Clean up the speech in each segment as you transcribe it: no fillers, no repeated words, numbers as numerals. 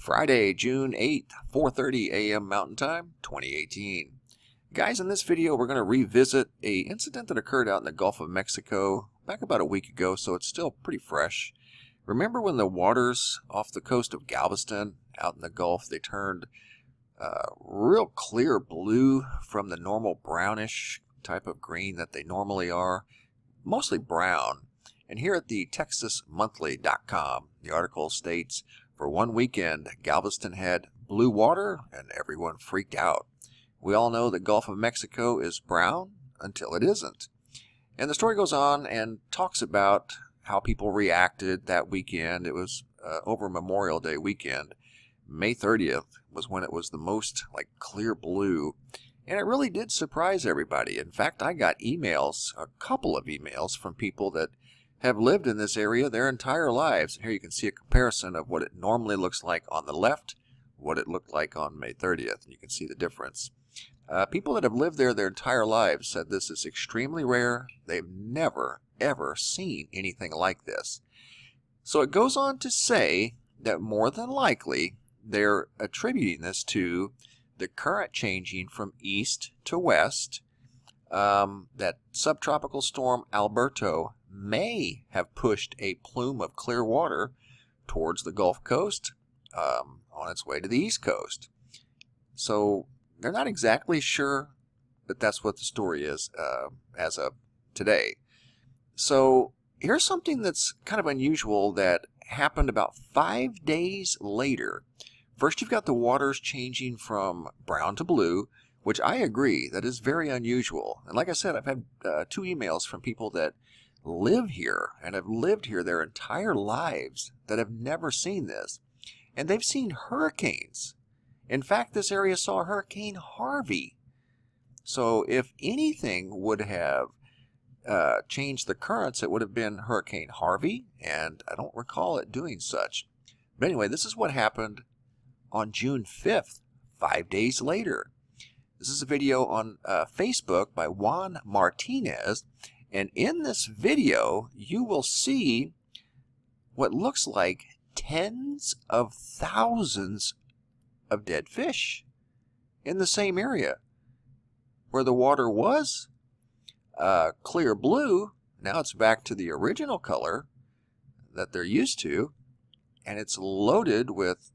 Friday, June 8th, 4:30 a.m. Mountain Time, 2018. Guys, in this video we're going to revisit an incident that occurred out in the Gulf of Mexico back about a week ago, so it's still pretty fresh. Remember when the waters off the coast of Galveston out in the Gulf, they turned real clear blue from the normal brownish type of green that they normally are, mostly brown. And here at the TexasMonthly.com, the article states, for one weekend, Galveston had blue water and everyone freaked out. We all know the Gulf of Mexico is brown until it isn't. And the story goes on and talks about how people reacted that weekend. It was over Memorial Day weekend. May 30th was when it was the most clear blue. And it really did surprise everybody. In fact, I got emails, a couple of emails from people that have lived in this area their entire lives. Here you can see a comparison of what it normally looks like on the left, what it looked like on May 30th. You can see the difference. People that have lived there their entire lives said this is extremely rare. They've never, ever seen anything like this. So it goes on to say that more than likely they're attributing this to the current changing from east to west. That subtropical storm Alberto may have pushed a plume of clear water towards the Gulf Coast on its way to the East Coast. So they're not exactly sure, but that's what the story is as of today. So here's something that's kind of unusual that happened about 5 days later. First, you've got the waters changing from brown to blue, which I agree, that is very unusual. And like I said, I've had 2 emails from people that live here and have lived here their entire lives that have never seen this. And they've seen hurricanes. In fact, this area saw Hurricane Harvey. So if anything would have changed the currents, it would have been Hurricane Harvey, and I don't recall it doing such. But anyway, this is what happened on June 5th, 5 days later. This is a video on Facebook by Juan Martinez, and in this video you will see what looks like tens of thousands of dead fish in the same area. Where the water was clear blue, now it's back to the original color that they're used to, and it's loaded with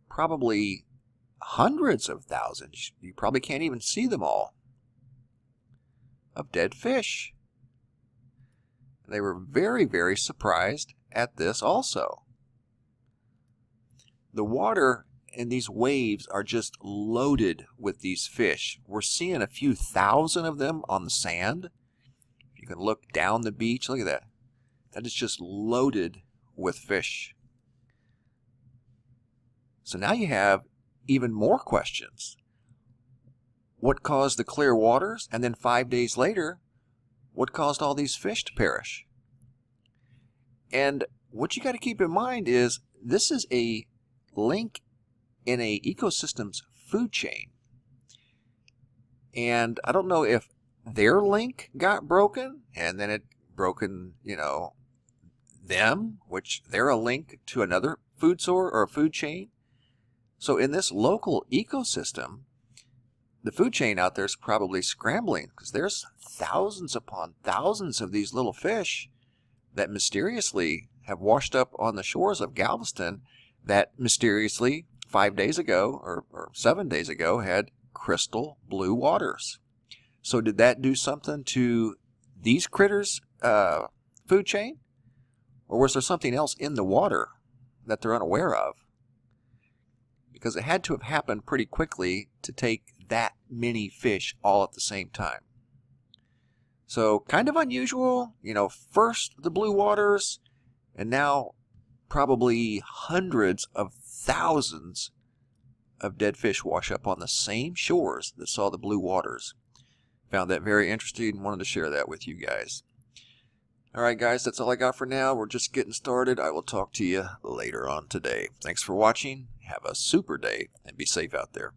probably hundreds of thousands, you probably can't even see them all, of dead fish. They were very, very surprised at this also. The water in these waves are just loaded with these fish. We're seeing a few thousand of them on the sand. You can look down the beach, look at that. That is just loaded with fish. So now you have even more questions. What caused the clear waters? And then 5 days later, what caused all these fish to perish? And what you got to keep in mind is this is a link in a ecosystem's food chain. And I don't know if their link got broken and then it broken, them, which they're a link to another food source or a food chain. So in this local ecosystem, the food chain out there is probably scrambling because there's thousands upon thousands of these little fish that mysteriously have washed up on the shores of Galveston that mysteriously 5 days ago or 7 days ago had crystal blue waters. So did that do something to these critters' food chain? Or was there something else in the water that they're unaware of? Because it had to have happened pretty quickly to take that many fish all at the same time. So kind of unusual, first the blue waters, and now probably hundreds of thousands of dead fish wash up on the same shores that saw the blue waters. Found that very interesting and wanted to share that with you guys. Alright guys, that's all I got for now. We're just getting started. I will talk to you later on today. Thanks for watching. Have a super day and be safe out there.